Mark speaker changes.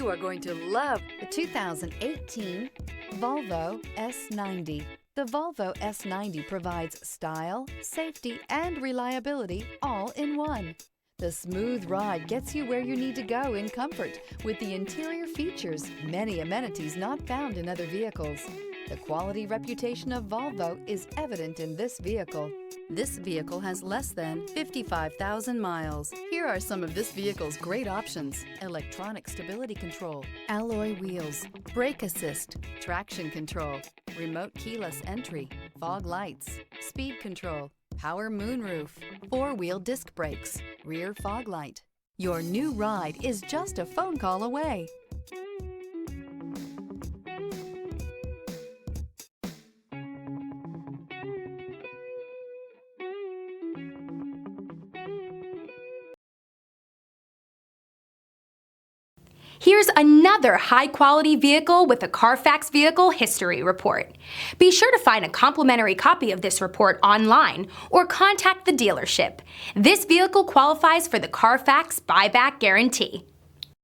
Speaker 1: You are going to love the 2018 Volvo S90. The Volvo S90 provides style, safety, and reliability all in one. The smooth ride gets you where you need to go in comfort with the interior features many amenities not found in other vehicles. The quality reputation of Volvo is evident in this vehicle. This vehicle has less than 55,000 miles. Here are some of this vehicle's great options: electronic stability control, alloy wheels, brake assist, traction control, remote keyless entry, fog lights, speed control, power moonroof, four-wheel disc brakes, rear fog light. Your new ride is just a phone call away.
Speaker 2: Here's another high-quality vehicle with a CARFAX Vehicle History Report. Be sure to find a complimentary copy of this report online or contact the dealership. This vehicle qualifies for the CARFAX Buyback Guarantee.